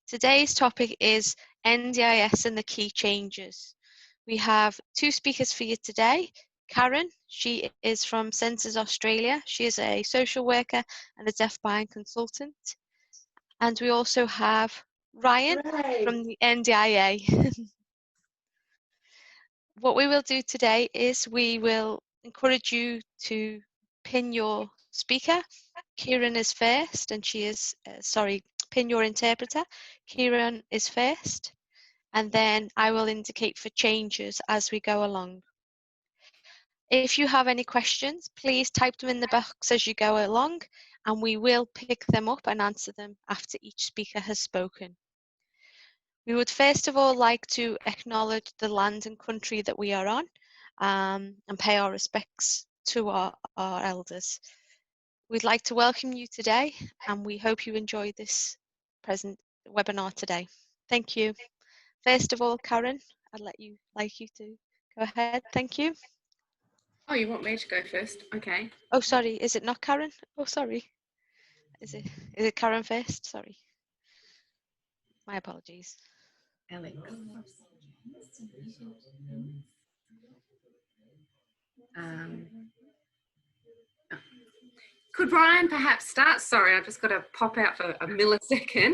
Today's topic is NDIS and the key changes. We have two speakers for you today. Karen, she is from Census Australia. She is a social worker and a deafblind consultant. And we also have Ryan from the NDIA. What we will do today is we will encourage you to pin your speaker. Kieran is first, and she is, pin your interpreter. Kieran is first, and then I will indicate for changes as we go along. If you have any questions, please type them in the box as you go along, and we will pick them up and answer them after each speaker has spoken. We would first of all like to acknowledge the land and country that we are on, and pay our respects to our elders. We'd like to welcome you today, and we hope you enjoy this present webinar today. Thank you. First of all, Karen, I'd like you to go ahead. Thank you. Oh, you want me to go first? Okay. Oh, sorry, is it not Karen? Oh, sorry. Is it Karen first? Sorry. My apologies. Alex. Could Ryan perhaps start? Sorry, I've just got to pop out for a millisecond.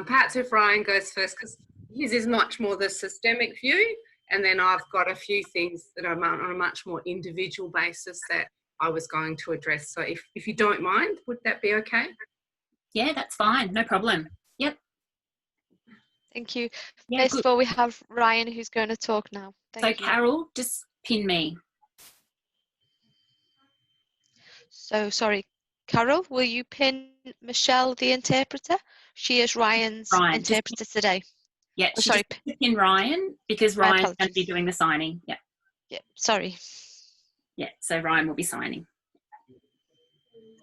Perhaps if Ryan goes first, because his is much more the systemic view, and then I've got a few things that are on a much more individual basis that I was going to address. So if you don't mind, would that be okay? Yeah, that's fine. No problem. Yep. Thank you. Yeah, First of all, we have Ryan who's going to talk now. Thank you. Carol, just pin me. So sorry, Carol, will you pin Michelle, the interpreter? She is Ryan's interpreter today. Yeah, sorry. Pin Ryan because Ryan's going to be doing the signing. Yeah. Yeah, sorry. Yeah, so Ryan will be signing.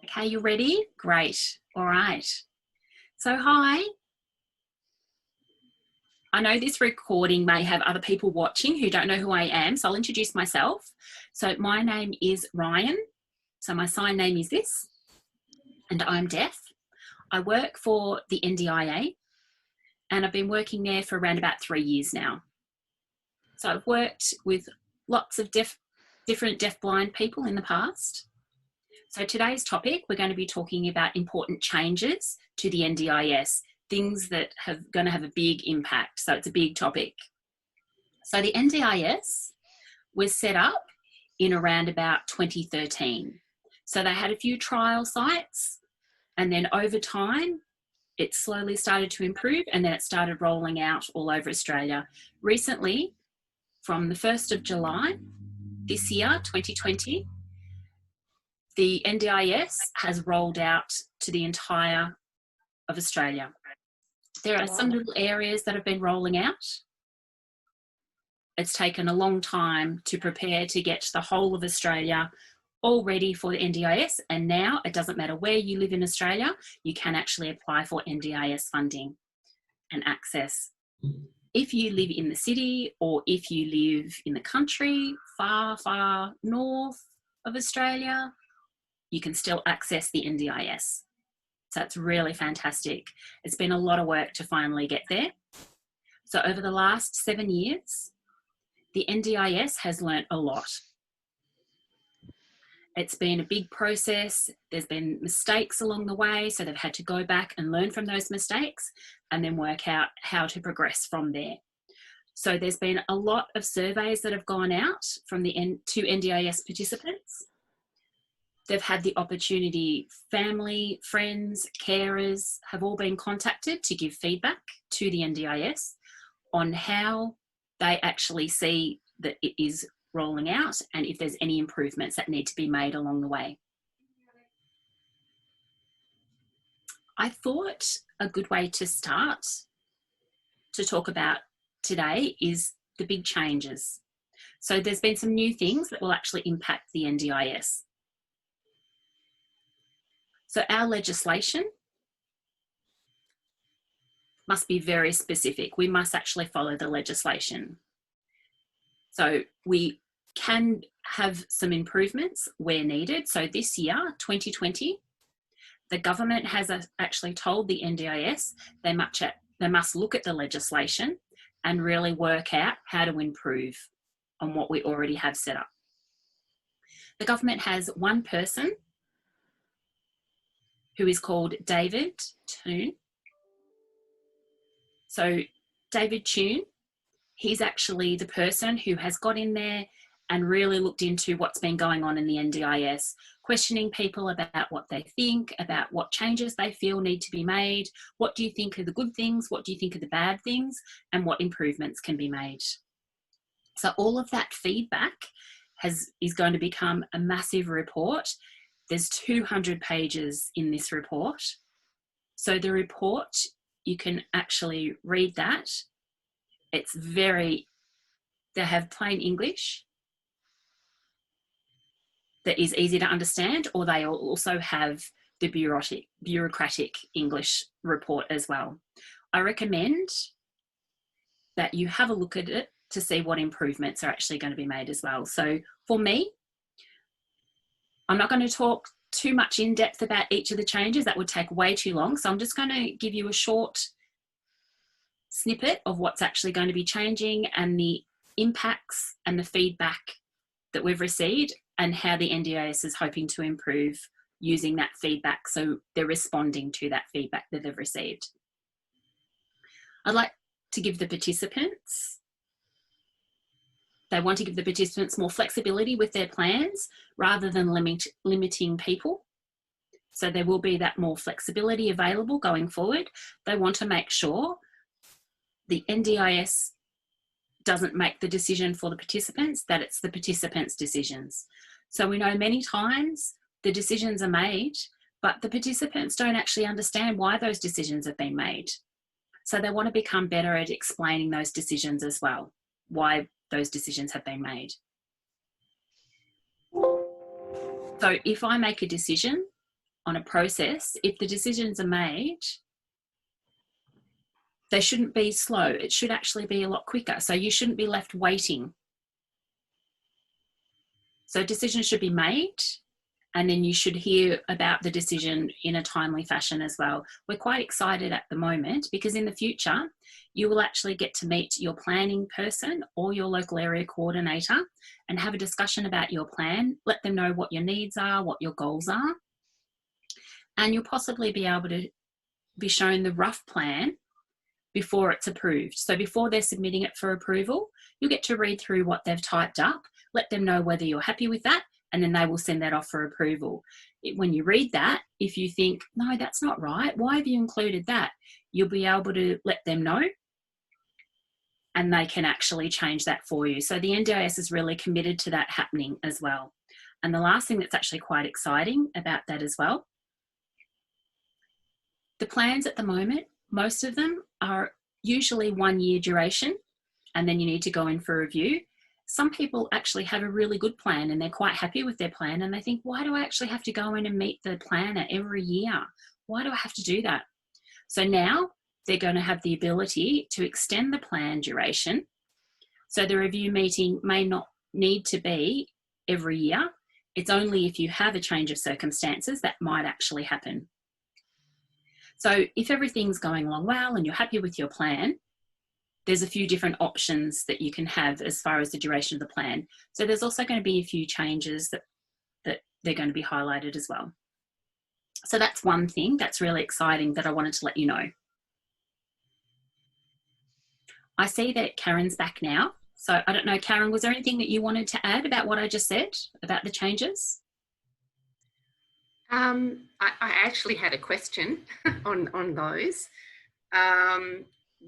Okay, you ready? Great. All right. So hi. I know this recording may have other people watching who don't know who I am, so I'll introduce myself. So my name is Ryan. So my sign name is this, and I'm deaf. I work for the NDIA, and I've been working there for around about 3 years now. So I've worked with lots of different deafblind people in the past. So today's topic, we're going to be talking about important changes to the NDIS, things that are going to have a big impact. So it's a big topic. So the NDIS was set up in around about 2013. So they had a few trial sites, and then over time, it slowly started to improve, and then it started rolling out all over Australia. Recently, from the 1st of July this year, 2020, the NDIS has rolled out to the entire of Australia. There are some little areas that have been rolling out. It's taken a long time to prepare to get the whole of Australia all ready for the NDIS, and now it doesn't matter where you live in Australia, you can actually apply for NDIS funding and access. If you live in the city or if you live in the country, far, far north of Australia, you can still access the NDIS. So it's really fantastic. It's been a lot of work to finally get there. So over the last 7 years, the NDIS has learnt a lot. It's been a big process. There's been mistakes along the way, so they've had to go back and learn from those mistakes and then work out how to progress from there. So there's been a lot of surveys that have gone out from to NDIS participants. They've had the opportunity, family, friends, carers have all been contacted to give feedback to the NDIS on how they actually see that it is rolling out and if there's any improvements that need to be made along the way. I thought a good way to start to talk about today is the big changes. So there's been some new things that will actually impact the NDIS. So our legislation must be very specific. We must actually follow the legislation. So we can have some improvements where needed. So this year, 2020, the government has actually told the NDIS they they must look at the legislation and really work out how to improve on what we already have set up. The government has one person who is called David Toon. So David Toon, he's actually the person who has got in there and really looked into what's been going on in the NDIS, questioning people about what they think, about what changes they feel need to be made, what do you think are the good things, what do you think are the bad things, and what improvements can be made. So all of that feedback is going to become a massive report. There's 200 pages in this report. So the report, you can actually read that. It's they have plain English that is easy to understand, or they also have the bureaucratic English report as well. I recommend that you have a look at it to see what improvements are actually going to be made as well. So for me, I'm not going to talk too much in depth about each of the changes. That would take way too long. So I'm just going to give you a short snippet of what's actually going to be changing and the impacts and the feedback that we've received and how the NDIS is hoping to improve using that feedback. So they're responding to that feedback that they've received. I'd like to give the participants, they want to give the participants more flexibility with their plans rather than limiting people. So there will be that more flexibility available going forward. They want to make sure the NDIS doesn't make the decision for the participants, that it's the participants' decisions. So we know many times the decisions are made, but the participants don't actually understand why those decisions have been made. So they want to become better at explaining those decisions as well, why those decisions have been made. So if I make a decision on a process, if the decisions are made, they shouldn't be slow. It should actually be a lot quicker. So you shouldn't be left waiting. So decisions should be made, and then you should hear about the decision in a timely fashion as well. We're quite excited at the moment because in the future, you will actually get to meet your planning person or your local area coordinator and have a discussion about your plan, let them know what your needs are, what your goals are, and you'll possibly be able to be shown the rough plan before it's approved. So before they're submitting it for approval, you'll get to read through what they've typed up, let them know whether you're happy with that, and then they will send that off for approval. When you read that, if you think, no, that's not right, why have you included that? You'll be able to let them know and they can actually change that for you. So the NDIS is really committed to that happening as well. And the last thing that's actually quite exciting about that as well, the plans at the moment, most of them are usually 1 year duration, and then you need to go in for review. Some people actually have a really good plan and they're quite happy with their plan, and they think, why do I actually have to go in and meet the planner every year? Why do I have to do that? So now they're going to have the ability to extend the plan duration. So the review meeting may not need to be every year. It's only if you have a change of circumstances that might actually happen. So if everything's going along well and you're happy with your plan, there's a few different options that you can have as far as the duration of the plan. So there's also going to be a few changes that they're going to be highlighted as well. So that's one thing that's really exciting that I wanted to let you know. I see that Karen's back now. So I don't know, Karen, was there anything that you wanted to add about what I just said about the changes? I actually had a question on those.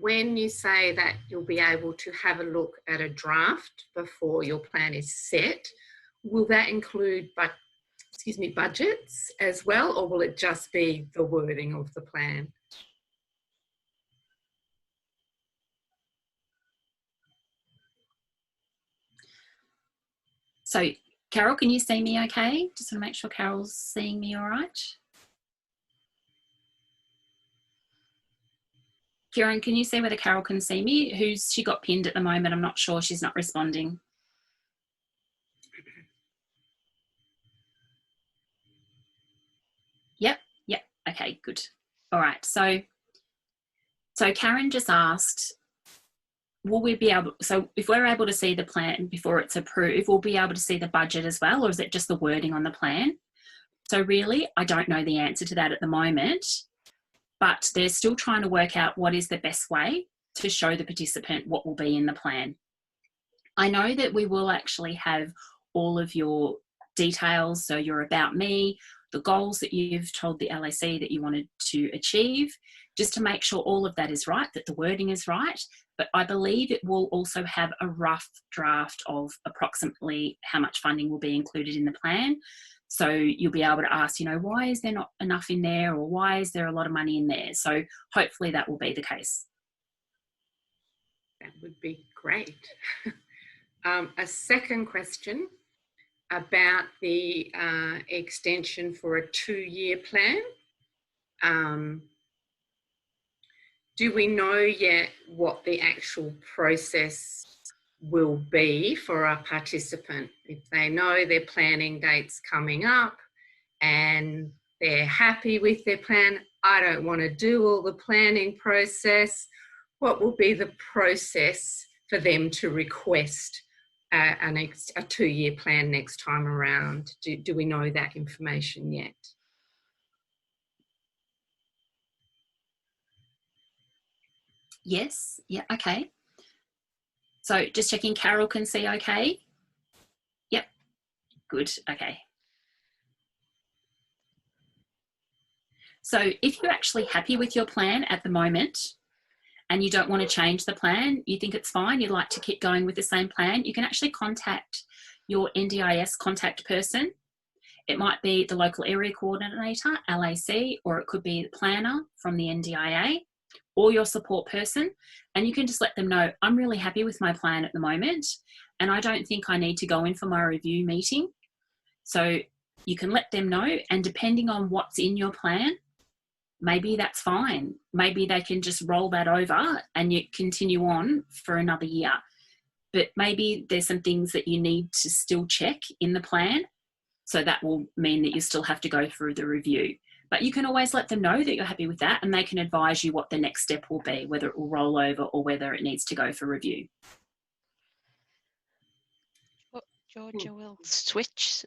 When you say that you'll be able to have a look at a draft before your plan is set, will that include budgets as well, or will it just be the wording of the plan? So Carol, can you see me okay? Just want to make sure Carol's seeing me all right. Kieran, can you see whether Carol can see me? She got pinned at the moment. I'm not sure. She's not responding. Yep. Okay, good. All right. So So Karen just asked, will we be able, so if we're able to see the plan before it's approved, we'll be able to see the budget as well, or is it just the wording on the plan? So really, I don't know the answer to that at the moment, but they're still trying to work out what is the best way to show the participant what will be in the plan. I know that we will actually have all of your details, so your about me, the goals that you've told the LAC that you wanted to achieve, just to make sure all of that is right, that the wording is right. But I believe it will also have a rough draft of approximately how much funding will be included in the plan. So you'll be able to ask, you know, why is there not enough in there, or why is there a lot of money in there? So hopefully that will be the case. That would be great. A second question about the extension for a 2-year plan. Do we know yet what the actual process will be for our participant? If they know their planning date's coming up and they're happy with their plan, I don't want to do all the planning process, what will be the process for them to request a 2-year plan next time around? Do we know that information yet? Yes, yeah, okay. So just checking, Carol can see okay? Yep, good, okay. So if you're actually happy with your plan at the moment and you don't want to change the plan, you think it's fine, you'd like to keep going with the same plan, you can actually contact your NDIS contact person. It might be the local area coordinator, LAC, or it could be the planner from the NDIA, or your support person, and you can just let them know, I'm really happy with my plan at the moment and I don't think I need to go in for my review meeting. So you can let them know, and depending on what's in your plan, maybe that's fine. Maybe they can just roll that over and you continue on for another year. But maybe there's some things that you need to still check in the plan, so that will mean that you still have to go through the review. But you can always let them know that you're happy with that, and they can advise you what the next step will be, whether it will roll over or whether it needs to go for review. Georgia will switch.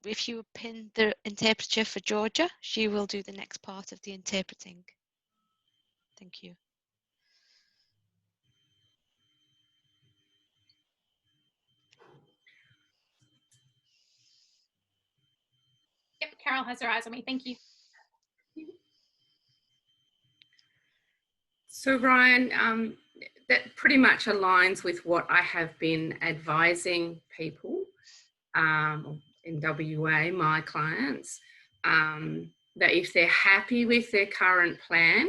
If you pin the interpreter for Georgia, she will do the next part of the interpreting. Thank you. Yep, Carol has her eyes on me. Thank you. So Ryan, that pretty much aligns with what I have been advising people in WA, my clients, that if they're happy with their current plan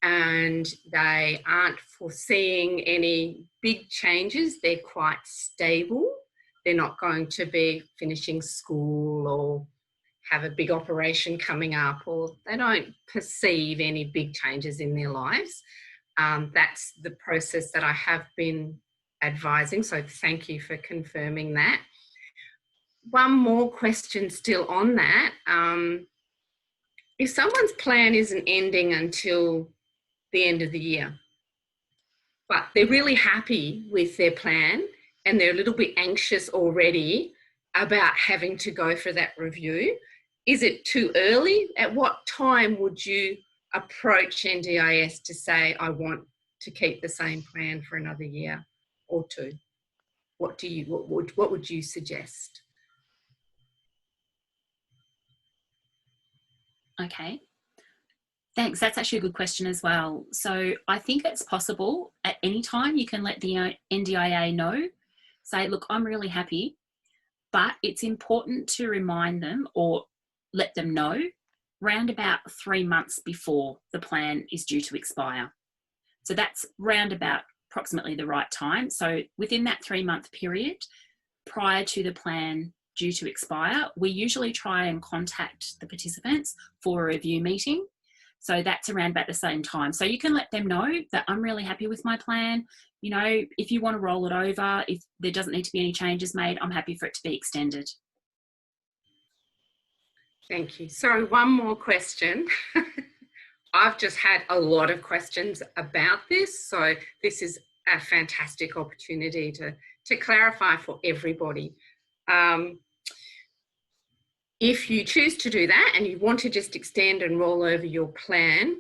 and they aren't foreseeing any big changes, they're quite stable, they're not going to be finishing school or have a big operation coming up, or they don't perceive any big changes in their lives. That's the process that I have been advising, so thank you for confirming that. One more question still on that. If someone's plan isn't ending until the end of the year, but they're really happy with their plan and they're a little bit anxious already about having to go for that review, is it too early? At what time would you approach NDIS to say, I want to keep the same plan for another year or two? What would you suggest? Okay, thanks. That's actually a good question as well. So I think it's possible at any time you can let the NDIA know, say, look, I'm really happy, but it's important to remind them or let them know round about 3 months before the plan is due to expire. So that's round about approximately the right time. So within that 3-month period, prior to the plan due to expire, we usually try and contact the participants for a review meeting. So that's around about the same time. So you can let them know that I'm really happy with my plan. You know, if you want to roll it over, if there doesn't need to be any changes made, I'm happy for it to be extended. Thank you. Sorry, one more question. I've just had a lot of questions about this, so this is a fantastic opportunity to clarify for everybody. If you choose to do that and you want to just extend and roll over your plan,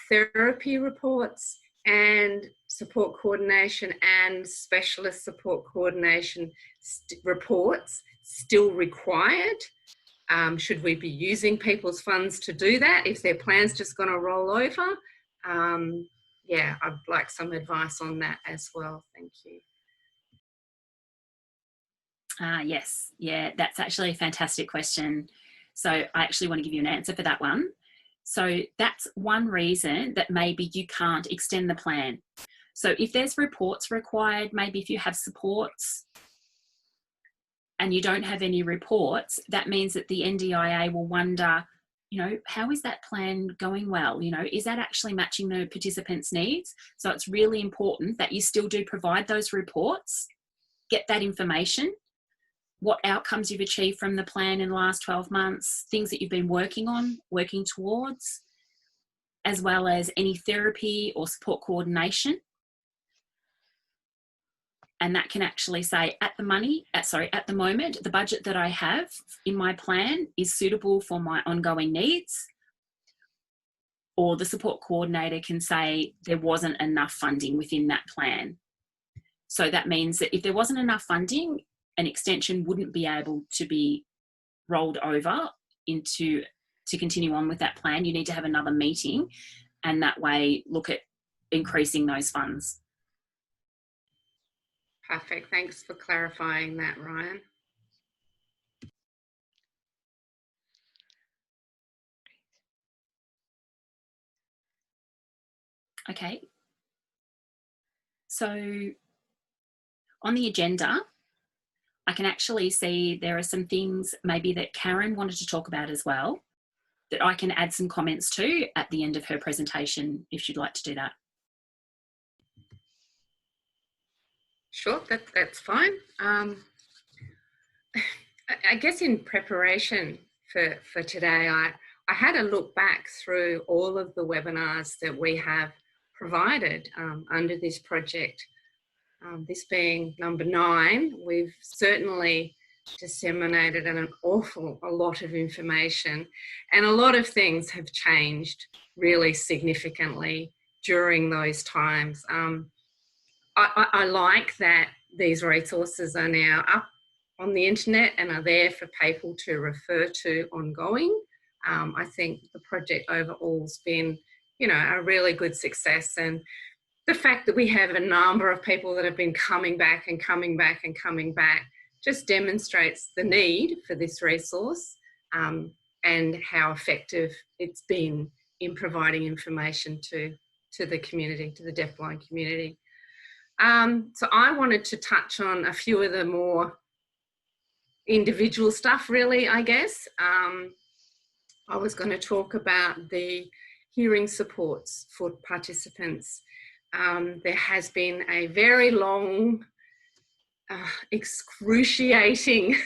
therapy reports and support coordination and specialist support coordination reports still required? Should we be using people's funds to do that if their plan's just going to roll over? Yeah, I'd like some advice on that as well. Thank you. Yes, yeah, that's actually a fantastic question. So I actually want to give you an answer for that one. So that's one reason that maybe you can't extend the plan. So if there's reports required, maybe if you have supports and you don't have any reports, that means that the NDIA will wonder, you know, how is that plan going well? You know, is that actually matching the participants' needs? So it's really important that you still do provide those reports, get that information, what outcomes you've achieved from the plan in the last 12 months, things that you've been working on, working towards, as well as any therapy or support coordination. And that can actually say at the moment, the budget that I have in my plan is suitable for my ongoing needs. Or the support coordinator can say there wasn't enough funding within that plan. So that means that if there wasn't enough funding, an extension wouldn't be able to be rolled over to continue on with that plan. You need to have another meeting and that way look at increasing those funds. Perfect. Thanks for clarifying that, Ryan. Okay. So on the agenda, I can actually see there are some things maybe that Karen wanted to talk about as well that I can add some comments to at the end of her presentation if you'd like to do that. Sure, that's fine. I guess in preparation for today, I had a look back through all of the webinars that we have provided under this project. This being number 9, we've certainly disseminated an awful lot of information, and a lot of things have changed really significantly during those times. I like that these resources are now up on the internet and are there for people to refer to ongoing. I think the project overall has been, you know, a really good success, and the fact that we have a number of people that have been coming back and coming back and coming back just demonstrates the need for this resource and how effective it's been in providing information to the community, to the deafblind community. So I wanted to touch on a few of the more individual stuff, really, I guess. I was going to talk about the hearing supports for participants. There has been a very long, excruciating,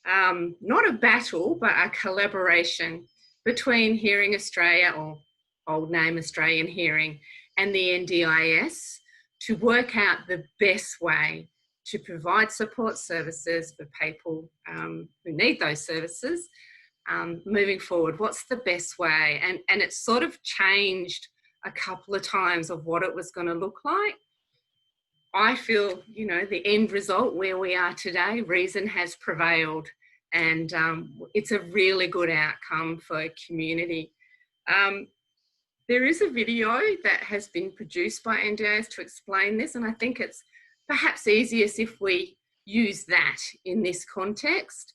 not a battle, but a collaboration between Hearing Australia, or old name Australian Hearing, and the NDIS to work out the best way to provide support services for people who need those services moving forward. What's the best way? And it's sort of changed a couple of times of what it was going to look like. I feel, you know, the end result where we are today, reason has prevailed, and it's a really good outcome for community. There is a video that has been produced by NDIS to explain this, and I think it's perhaps easiest if we use that in this context.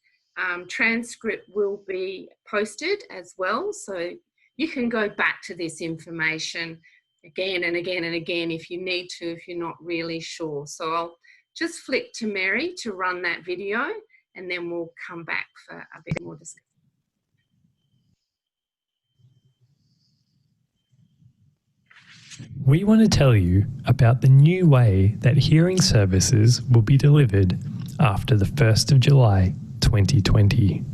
Transcript will be posted as well, so you can go back to this information again and again and again if you need to, if you're not really sure. So I'll just flick to Mary to run that video, and then we'll come back for a bit more discussion. We want to tell you about the new way that hearing services will be delivered after the 1st of July 2020.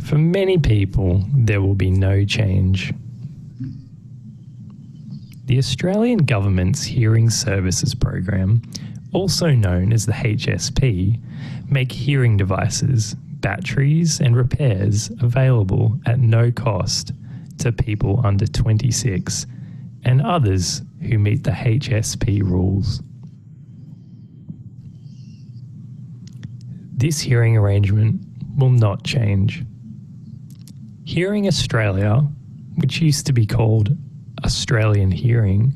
For many people, there will be no change. The Australian Government's Hearing Services Program, also known as the HSP, make hearing devices, batteries and repairs available at no cost to people under 26 and others who meet the HSP rules. This hearing arrangement will not change. Hearing Australia, which used to be called Australian Hearing,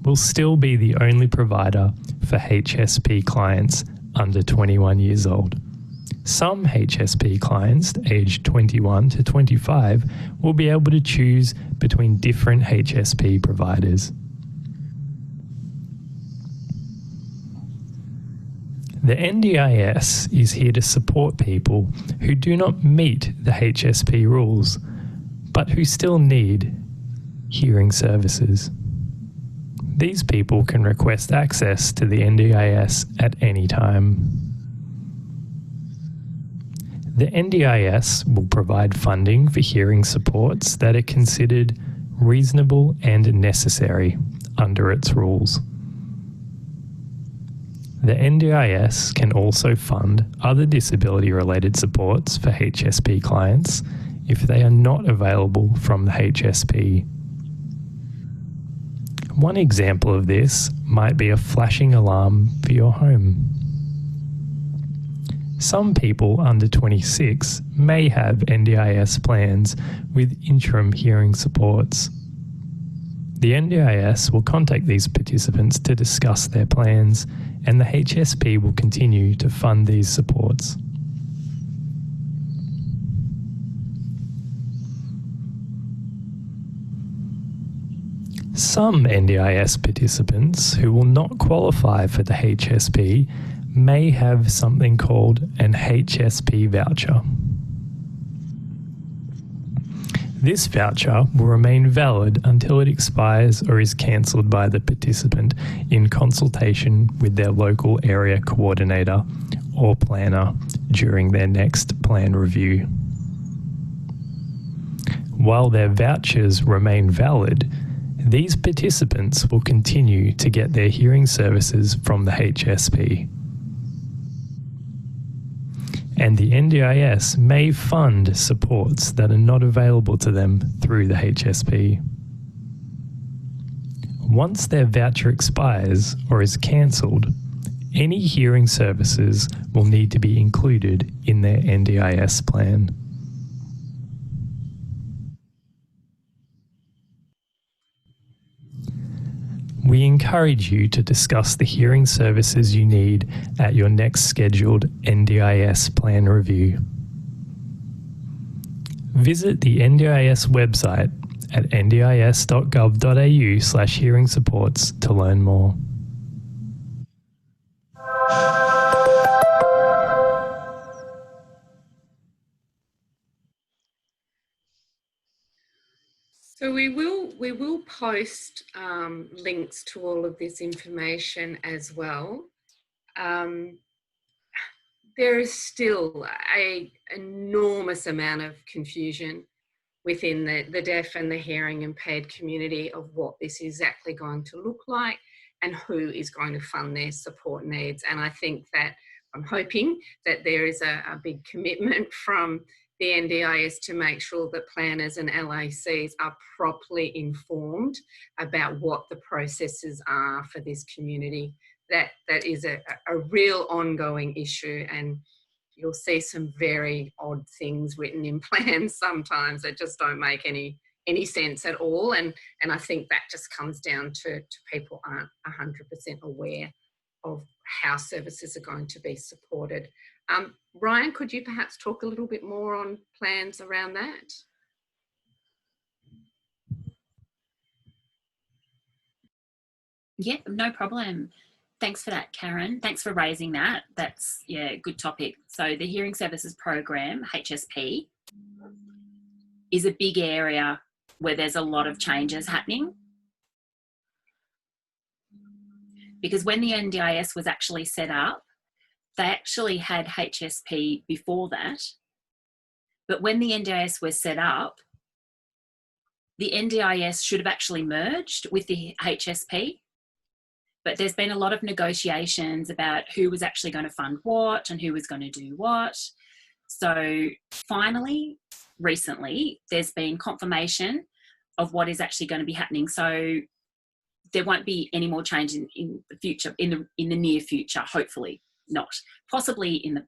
will still be the only provider for HSP clients under 21 years old. Some HSP clients aged 21 to 25 will be able to choose between different HSP providers. The NDIS is here to support people who do not meet the HSP rules, but who still need hearing services. These people can request access to the NDIS at any time. The NDIS will provide funding for hearing supports that are considered reasonable and necessary under its rules. The NDIS can also fund other disability-related supports for HSP clients if they are not available from the HSP. One example of this might be a flashing alarm for your home. Some people under 26 may have NDIS plans with interim hearing supports. The NDIS will contact these participants to discuss their plans, and the HSP will continue to fund these supports. Some NDIS participants who will not qualify for the HSP may have something called an Hsb voucher. This voucher will remain valid until it expires or is cancelled by the participant in consultation with their local area coordinator or planner during their next plan review. While their vouchers remain valid, these participants will continue to get their hearing services from the HSP. And the NDIS may fund supports that are not available to them through the HSP. Once their voucher expires or is cancelled, any hearing services will need to be included in their NDIS plan. We encourage you to discuss the hearing services you need at your next scheduled NDIS plan review. Visit the NDIS website at ndis.gov.au/hearing supports to learn more. So we will post links to all of this information as well. There is still an enormous amount of confusion within the deaf and the hearing impaired community of what this is exactly going to look like and who is going to fund their support needs. And I think that I'm hoping that there is a big commitment from the NDIS to make sure that planners and LACs are properly informed about what the processes are for this community. That is a real ongoing issue, and you'll see some very odd things written in plans sometimes that just don't make any sense at all. And I think that just comes down to people aren't 100% aware of how services are going to be supported. Ryan, could you perhaps talk a little bit more on plans around that? Yeah, no problem. Thanks for that, Karen. Thanks for raising that. That's, yeah, good topic. So the Hearing Services Program, HSP, is a big area where there's a lot of changes happening. Because when the NDIS was actually set up, they actually had HSP before that, But when the NDIS was set up, the NDIS should have actually merged with the HSP. But there's been a lot of negotiations about who was actually going to fund what and who was going to do what. So finally, recently, there's been confirmation of what is actually going to be happening. So there won't be any more change in the future, in the near future, hopefully not. Possibly in the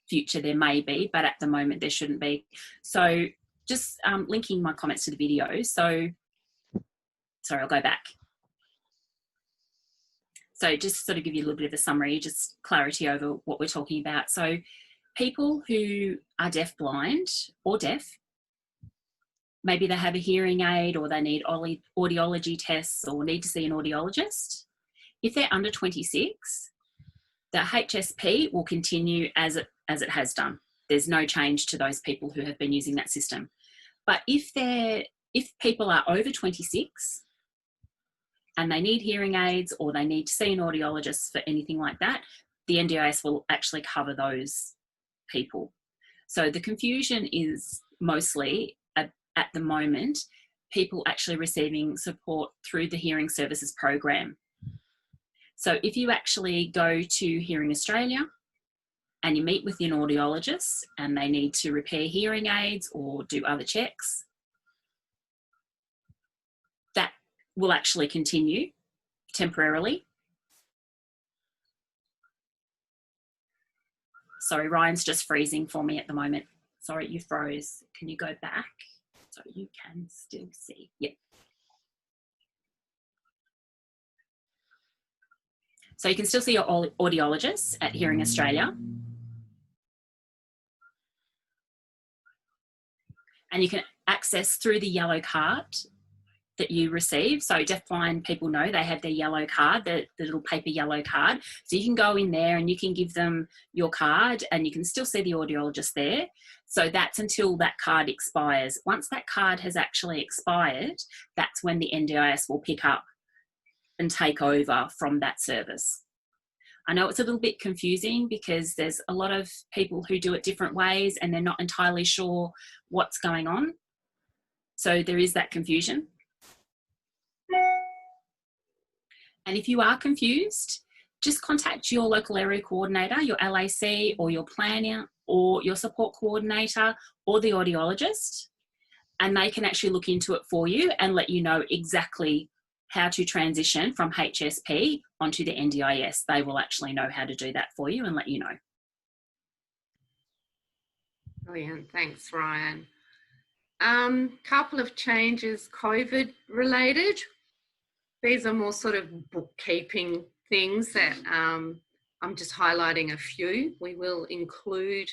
future there may be, but at the moment there shouldn't be. So just linking my comments to the video. So, sorry, I'll go back. So just sort of give you a little bit of a summary, just clarity over what we're talking about. So people who are deafblind or deaf, maybe they have a hearing aid or they need audiology tests or need to see an audiologist. If they're under 26, the HSP will continue as it has done. There's no change to those people who have been using that system. But if people are over 26 and they need hearing aids or they need to see an audiologist for anything like that, the NDIS will actually cover those people. So the confusion is mostly at the moment, people actually receiving support through the Hearing Services Program. So if you actually go to Hearing Australia and you meet with an audiologist and they need to repair hearing aids or do other checks, that will actually continue temporarily. Sorry, Ryan's just freezing for me at the moment. Sorry, you froze. Can you go back? So you can still see. Yep. So you can still see your audiologists at Hearing Australia. And you can access through the yellow card that you receive. So deafblind people know they have their yellow card, the little paper yellow card. So you can go in there and you can give them your card and you can still see the audiologist there. So that's until that card expires. Once that card has actually expired, that's when the NDIS will pick up and take over from that service. I know it's a little bit confusing because there's a lot of people who do it different ways and they're not entirely sure what's going on. So there is that confusion. And if you are confused, just contact your local area coordinator, your LAC or your planner or your support coordinator or the audiologist, and they can actually look into it for you and let you know exactly how to transition from HSP onto the NDIS. They will actually know how to do that for you and let you know. Brilliant, thanks Ryan. Couple of changes COVID related. These are more sort of bookkeeping things that I'm just highlighting a few. We will include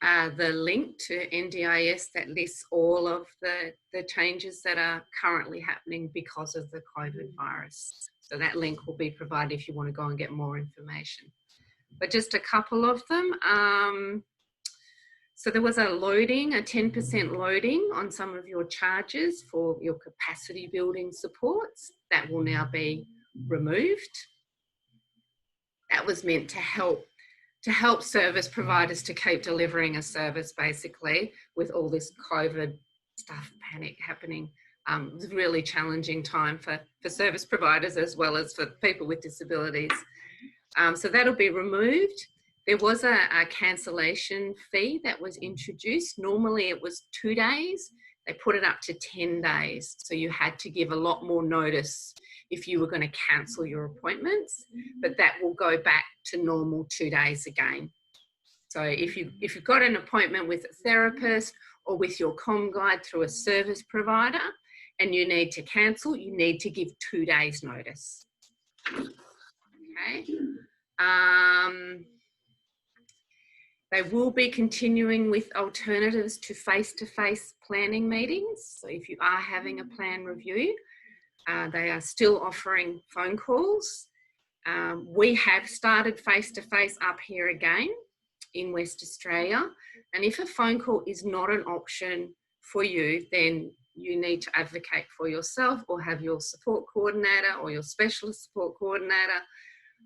the link to NDIS that lists all of the changes that are currently happening because of the COVID virus. So that link will be provided if you want to go and get more information. But just a couple of them. So there was a 10% loading on some of your charges for your capacity building supports. That will now be removed. That was meant to help service providers to keep delivering a service basically with all this COVID stuff, panic happening. It was a really challenging time for service providers as well as for people with disabilities. So that'll be removed. There was a cancellation fee that was introduced. Normally it was 2 days. They put it up to 10 days. So you had to give a lot more notice if you were going to cancel your appointments, but that will go back to normal 2 days again. So if you've got an appointment with a therapist or with your comm guide through a service provider and you need to cancel, you need to give 2 days notice. Okay. They will be continuing with alternatives to face-to-face planning meetings. So if you are having a plan review, they are still offering phone calls. We have started face-to-face up here again in West Australia. And if a phone call is not an option for you, then you need to advocate for yourself or have your support coordinator or your specialist support coordinator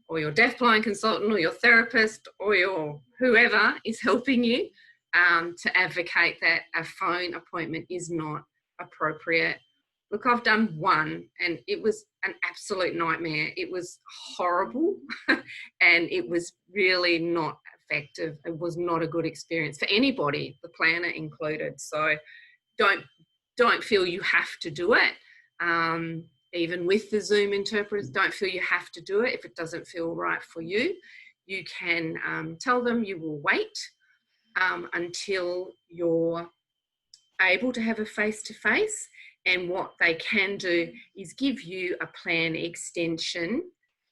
or your deafblind consultant or your therapist or your whoever is helping you to advocate that a phone appointment is not appropriate. Look, I've done one and it was an absolute nightmare. It was horrible and it was really not effective. It was not a good experience for anybody, the planner included. So don't feel you have to do it. Even with the Zoom interpreters, don't feel you have to do it if it doesn't feel right for you. You can tell them you will wait until you're able to have a face-to-face, and what they can do is give you a plan extension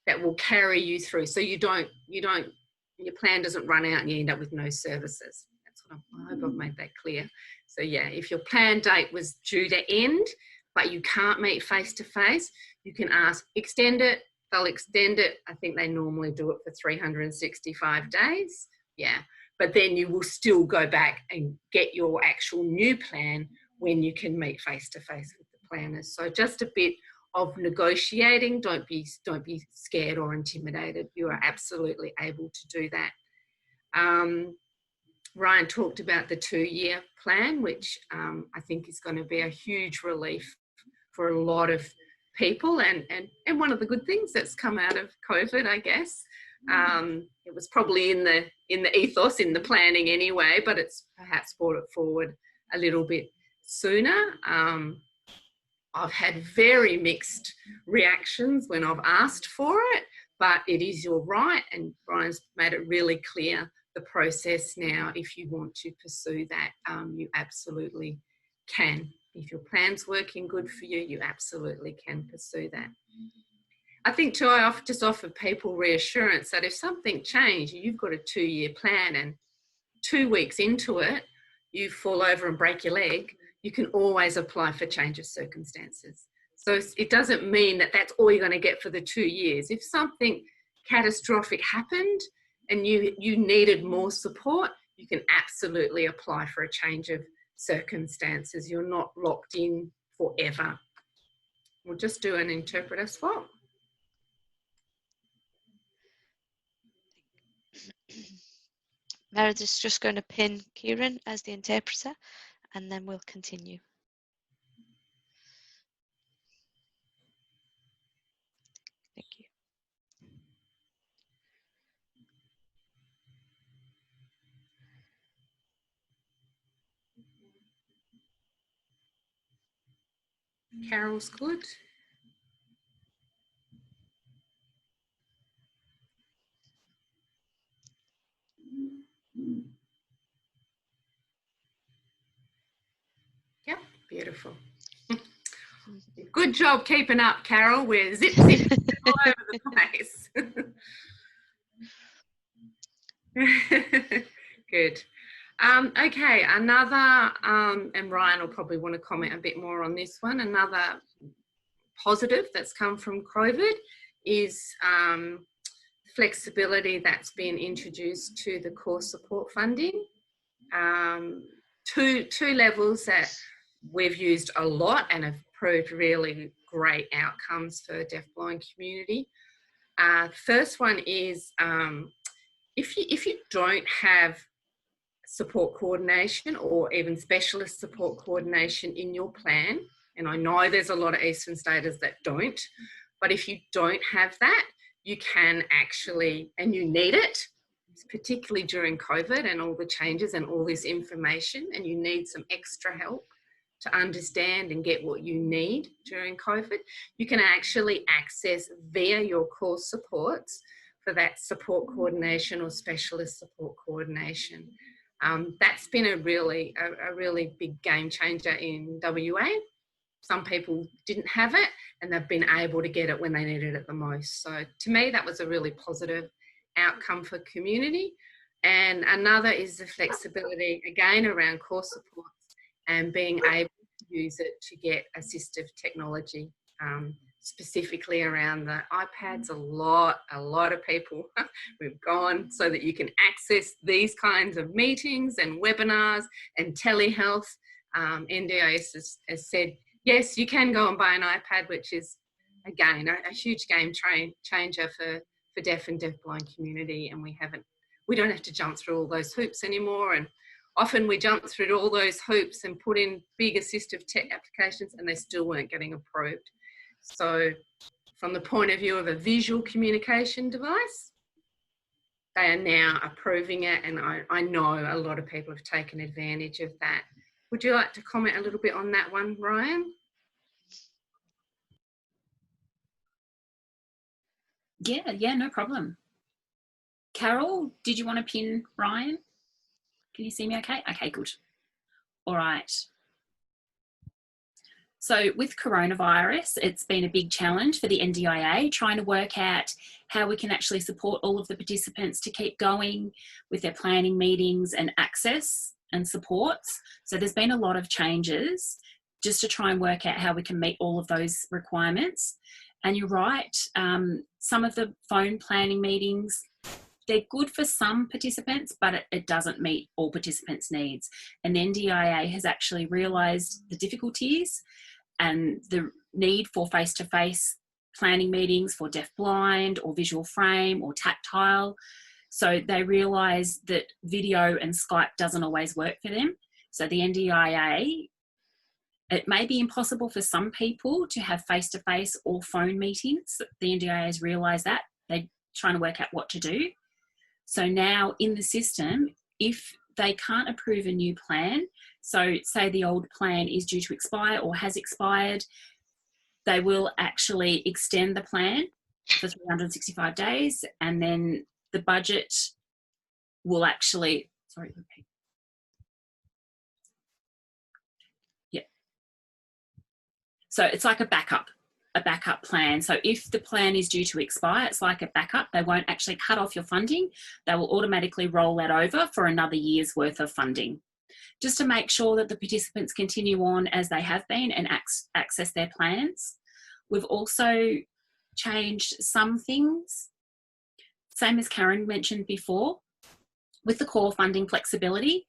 that will carry you through, so your plan doesn't run out and you end up with no services. That's what I hope I've made that clear. So yeah, if your plan date was due to end but you can't meet face-to-face, you can ask, extend it. They'll extend it. I think they normally do it for 365 days. Yeah, but then you will still go back and get your actual new plan when you can meet face-to-face with the planners. So just a bit of negotiating. Don't be scared or intimidated. You are absolutely able to do that. Ryan talked about the 2-year plan, which I think is going to be a huge relief for a lot of people, and one of the good things that's come out of COVID, I guess. It was probably in the ethos, in the planning anyway, but it's perhaps brought it forward a little bit sooner. I've had very mixed reactions when I've asked for it, but it is your right, and Brian's made it really clear the process now. If you want to pursue that, you absolutely can. If your plan's working good for you, you absolutely can pursue that. I think too, I just offer people reassurance that if something changed, you've got a 2-year plan and 2 weeks into it, you fall over and break your leg, you can always apply for change of circumstances. So it doesn't mean that that's all you're going to get for the 2 years. If something catastrophic happened and you needed more support, you can absolutely apply for a change of circumstances. You're not locked in forever. We'll just do an interpreter swap. Meredith's just going to pin Kieran as the interpreter, and then we'll continue. Thank you. Carol's good. Yep, beautiful. Good job keeping up, Carol. We're zip all over the place. Good. Okay, another, and Ryan will probably want to comment a bit more on this one, another positive that's come from COVID is flexibility that's been introduced to the course support funding. Two levels that we've used a lot and have proved really great outcomes for deafblind community. First one is if you don't have support coordination or even specialist support coordination in your plan, and I know there's a lot of Eastern Staters that don't, but if you don't have that, you can actually, and you need it, particularly during COVID and all the changes and all this information, and you need some extra help to understand and get what you need during COVID, you can actually access via your course supports for that support coordination or specialist support coordination. That's been a really big game changer in WA. Some people didn't have it and they've been able to get it when they needed it the most. So to me, that was a really positive outcome for community. And another is the flexibility, again, around course supports and being able to use it to get assistive technology, specifically around the iPads. A lot of people we've gone so that you can access these kinds of meetings and webinars and telehealth. Ndis has said, yes, you can go and buy an iPad, which is, again, a huge game changer for deaf and deafblind community. And we don't have to jump through all those hoops anymore. And often we jumped through all those hoops and put in big assistive tech applications and they still weren't getting approved. So from the point of view of a visual communication device, they are now approving it, and I know a lot of people have taken advantage of that. Would you like to comment a little bit on that one, Ryan? Yeah, no problem. Carol, did you want to pin Ryan? Can you see me okay? Okay, good. All right. So with coronavirus, it's been a big challenge for the NDIA, trying to work out how we can actually support all of the participants to keep going with their planning meetings and access and supports. So there's been a lot of changes just to try and work out how we can meet all of those requirements. And you're right, some of the phone planning meetings, they're good for some participants, but it doesn't meet all participants' needs. And the NDIA has actually realised the difficulties and the need for face-to-face planning meetings for deafblind or visual frame or tactile. So they realise that video and Skype doesn't always work for them. So the NDIA, it may be impossible for some people to have face-to-face or phone meetings. The NDIA has realised that. They're trying to work out what to do. So now in the system, if they can't approve a new plan, so say the old plan is due to expire or has expired, they will actually extend the plan for 365 days, and then the budget will actually, sorry, repeat. Yeah. So it's like a backup plan. So if the plan is due to expire, it's like a backup. They won't actually cut off your funding. They will automatically roll that over for another year's worth of funding, just to make sure that the participants continue on as they have been and access their plans. We've also changed some things, same as Karen mentioned before, with the core funding flexibility.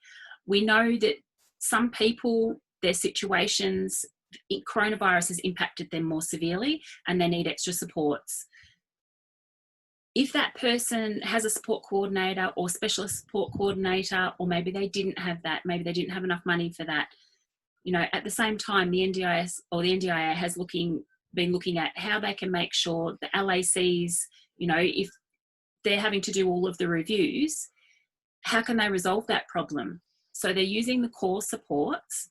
We know that some people, their situations, coronavirus has impacted them more severely and they need extra supports. If that person has a support coordinator or specialist support coordinator, or maybe they didn't have that, maybe they didn't have enough money for that, you know, at the same time, the NDIS or the NDIA has been looking at how they can make sure the LACs, you know, if they're having to do all of the reviews, how can they resolve that problem? So they're using the core supports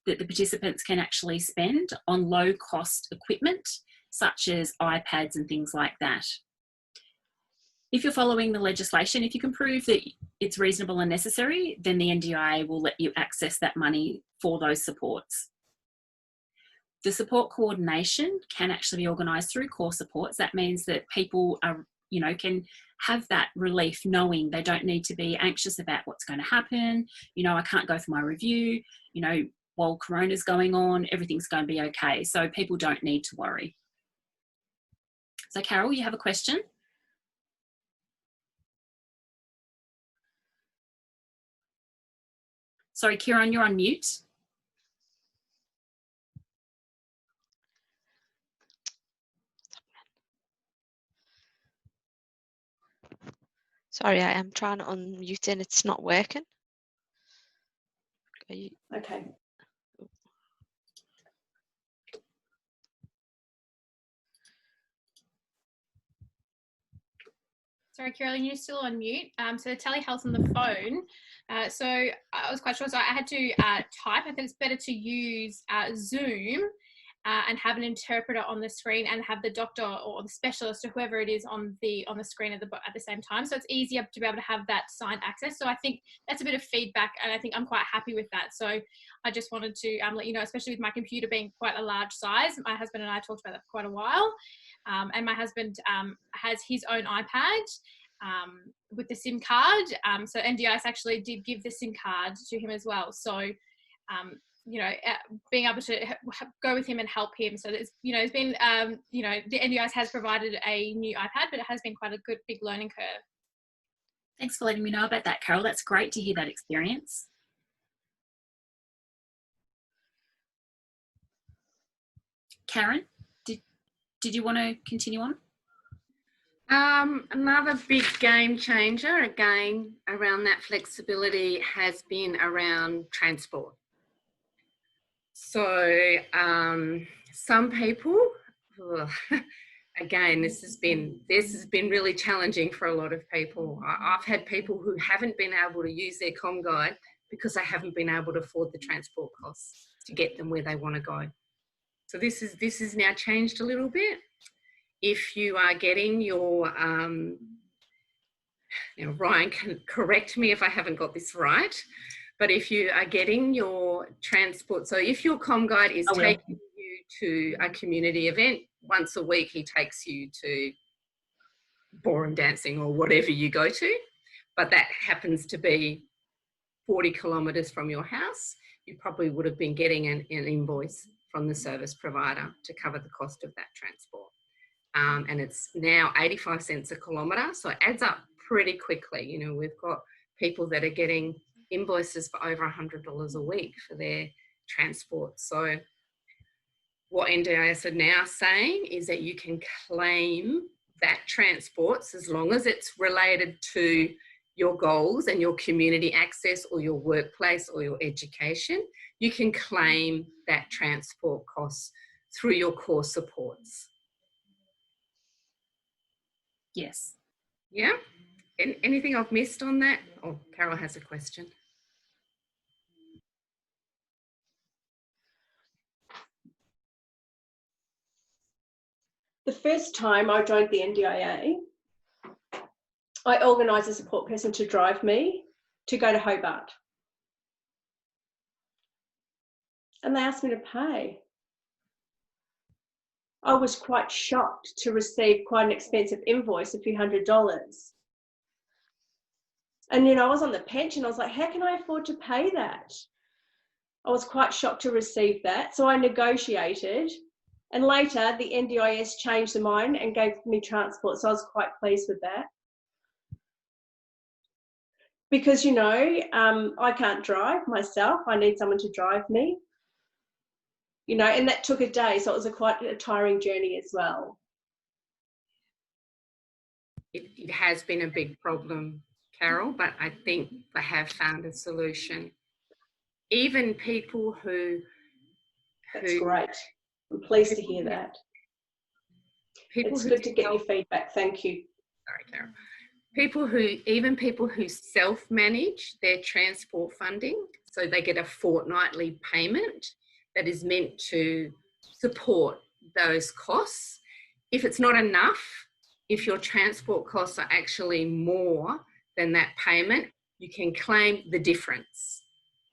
that the participants can actually spend on low cost equipment, such as iPads and things like that. If you're following the legislation, if you can prove that it's reasonable and necessary, then the NDIA will let you access that money for those supports. The support coordination can actually be organised through core supports. That means that people are, you know, can have that relief knowing they don't need to be anxious about what's going to happen. You know, I can't go for my review, you know, while Corona's going on, everything's going to be okay. So people don't need to worry. So Carol, you have a question? Sorry, Kieran, you're on mute. Sorry, I am trying to unmute and it's not working. Okay. Sorry, Carolyn, you're still on mute. So the telehealth on the phone. So I was quite sure. So I had to type. I think it's better to use Zoom and have an interpreter on the screen and have the doctor or the specialist or whoever it is on the screen at the same time. So it's easier to be able to have that signed access. So I think that's a bit of feedback, and I think I'm quite happy with that. So I just wanted to let you know, especially with my computer being quite a large size. My husband and I talked about that for quite a while. And my husband has his own iPad with the SIM card. So NDIS actually did give the SIM card to him as well. So, you know, being able to go with him and help him. So there's, you know, it's been, you know, the NDIS has provided a new iPad, but it has been quite a good big learning curve. Thanks for letting me know about that, Carol. That's great to hear that experience. Karen, did you want to continue on? Another big game changer, again, around that flexibility has been around transport. So some people, again, this has been really challenging for a lot of people. I've had people who haven't been able to use their comm guide because they haven't been able to afford the transport costs to get them where they want to go. So this is now changed a little bit. If you are getting your, Ryan can correct me if I haven't got this right, but if you are getting your transport, so if your comm guide is taking you to a community event once a week, he takes you to ballroom dancing or whatever you go to, but that happens to be 40 kilometres from your house, you probably would have been getting an invoice from the service provider to cover the cost of that transport. And it's now 85 cents a kilometre, so it adds up pretty quickly. You know, we've got people that are getting invoices for over $100 a week for their transport. So what NDIS are now saying is that you can claim that transports as long as it's related to your goals and your community access or your workplace or your education, you can claim that transport costs through your core supports. Yes. Yeah. Anything I've missed on that? Oh, Carol has a question. The first time I joined the NDIA, I organised a support person to drive me to go to Hobart. And they asked me to pay. I was quite shocked to receive quite an expensive invoice, a few $100s. And, you know, I was on the pension. I was like, how can I afford to pay that? I was quite shocked to receive that. So I negotiated. And later, the NDIS changed their mind and gave me transport. So I was quite pleased with that. Because, you know, I can't drive myself. I need someone to drive me. You know, and that took a day. So it was quite a tiring journey as well. It has been a big problem, Carol, but I think they have found a solution. Even people who... That's great. I'm pleased to hear that. It's good to get your feedback. Thank you. Sorry, Carol. Even people who self-manage their transport funding, so they get a fortnightly payment that is meant to support those costs. If it's not enough, if your transport costs are actually more than that payment, you can claim the difference.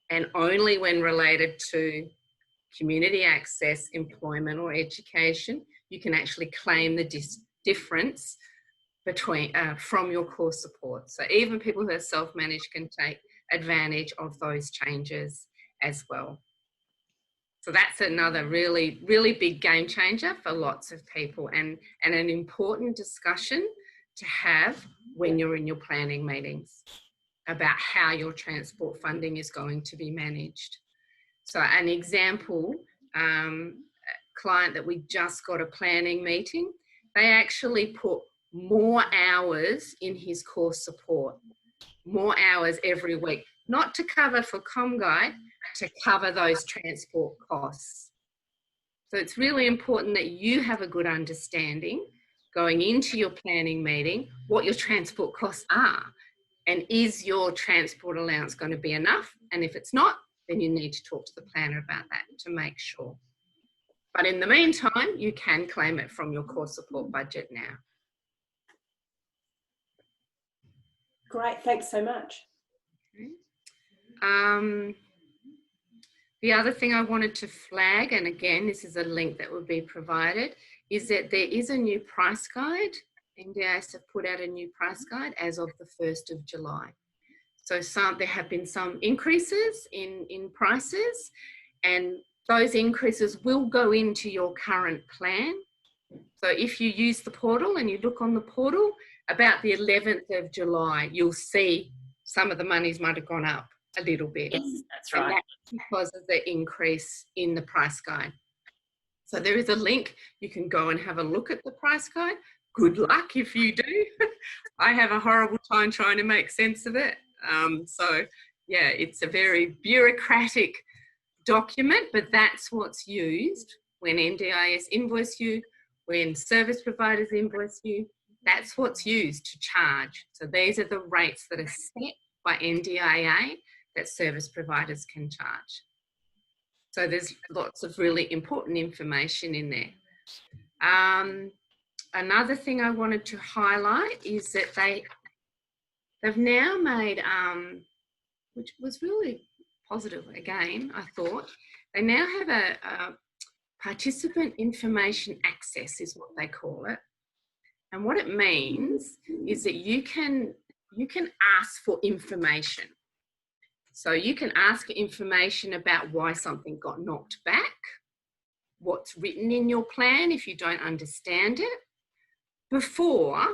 And only when related to community access, employment or education, you can actually claim the difference between from your core support. So even people who are self-managed can take advantage of those changes as well. So that's another really, really big game changer for lots of people and an important discussion to have when you're in your planning meetings about how your transport funding is going to be managed. So an example, client that we just got a planning meeting, they actually put more hours in his core support, more hours every week, not to cover for CommGuide, to cover those transport costs. So it's really important that you have a good understanding going into your planning meeting what your transport costs are, and is your transport allowance going to be enough? And if it's not, then you need to talk to the planner about that to make sure. But in the meantime, you can claim it from your core support budget now. Great, thanks so much. Okay. The other thing I wanted to flag, and again, this is a link that will be provided, is that there is a new price guide. NDIS have put out a new price guide as of the 1st of July. So there have been some increases in prices, and those increases will go into your current plan. So if you use the portal and you look on the portal, about the 11th of July, you'll see some of the monies might have gone up a little bit. Yes, that's right. And that's because of the increase in the price guide. So there is a link. You can go and have a look at the price guide, good luck if you do. I have a horrible time trying to make sense of it. So yeah, it's a very bureaucratic document, but that's what's used when NDIS invoice you, when service providers invoice you. That's what's used to charge. So these are the rates that are set by NDIA that service providers can charge. So there's lots of really important information in there. Another thing I wanted to highlight is that they've now made, which was really positive again, I thought, they now have a participant information access is what they call it. And what it means is that you can ask for information. So you can ask for information about why something got knocked back, what's written in your plan if you don't understand it. Before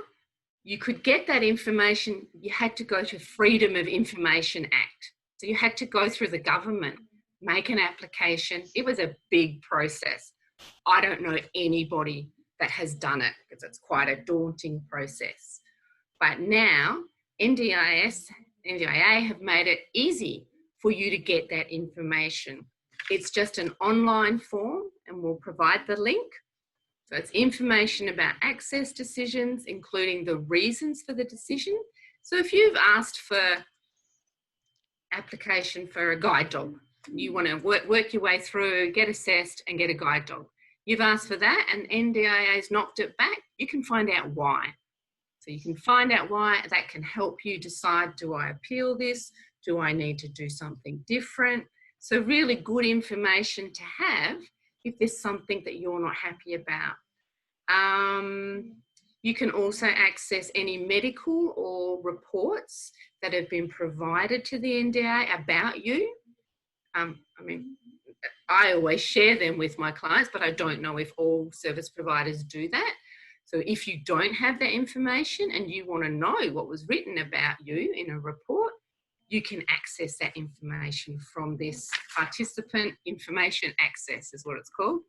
you could get that information, you had to go to Freedom of Information Act. So you had to go through the government, make an application. It was a big process. I don't know anybody that has done it because it's quite a daunting process. But now NDIA have made it easy for you to get that information. It's just an online form, and we'll provide the link. So it's information about access decisions, including the reasons for the decision. So if you've asked for application for a guide dog, you want to work your way through, get assessed and get a guide dog. You've asked for that and NDIA's knocked it back, you can find out why. So you can find out why. That can help you decide, do I appeal this? Do I need to do something different? So really good information to have if there's something that you're not happy about. You can also access any medical or reports that have been provided to the NDIA about you. I always share them with my clients, but I don't know if all service providers do that. So if you don't have that information and you want to know what was written about you in a report, you can access that information from this participant information access is what it's called.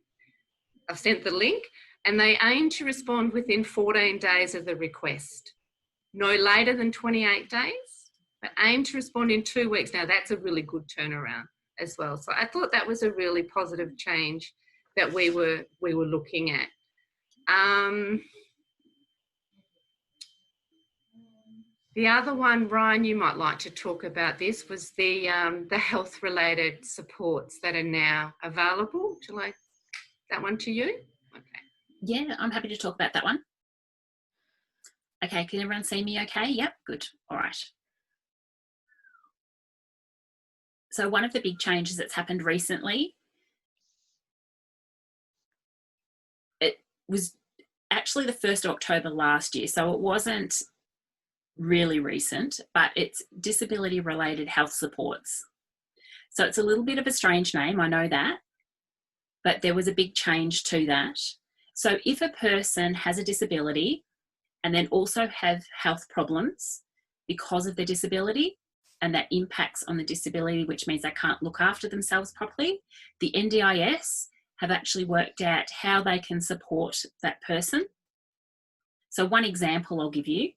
I've sent the link and they aim to respond within 14 days of the request. No later than 28 days, but aim to respond in 2 weeks. Now that's a really good turnaround as well. So I thought that was a really positive change that we were looking at. The other one, Ryan, you might like to talk about this, was the health-related supports that are now available. Shall I that one to you? Okay. Yeah, I'm happy to talk about that one. Okay, can everyone see me okay? Yep, good. All right. So one of the big changes that's happened recently, it was actually the 1st of October last year, so it wasn't really recent, but it's disability related health supports. So it's a little bit of a strange name, I know that, but there was a big change to that. So if a person has a disability and then also have health problems because of their disability, and that impacts on the disability, which means they can't look after themselves properly, the NDIS have actually worked out how they can support that person. So one example I'll give you.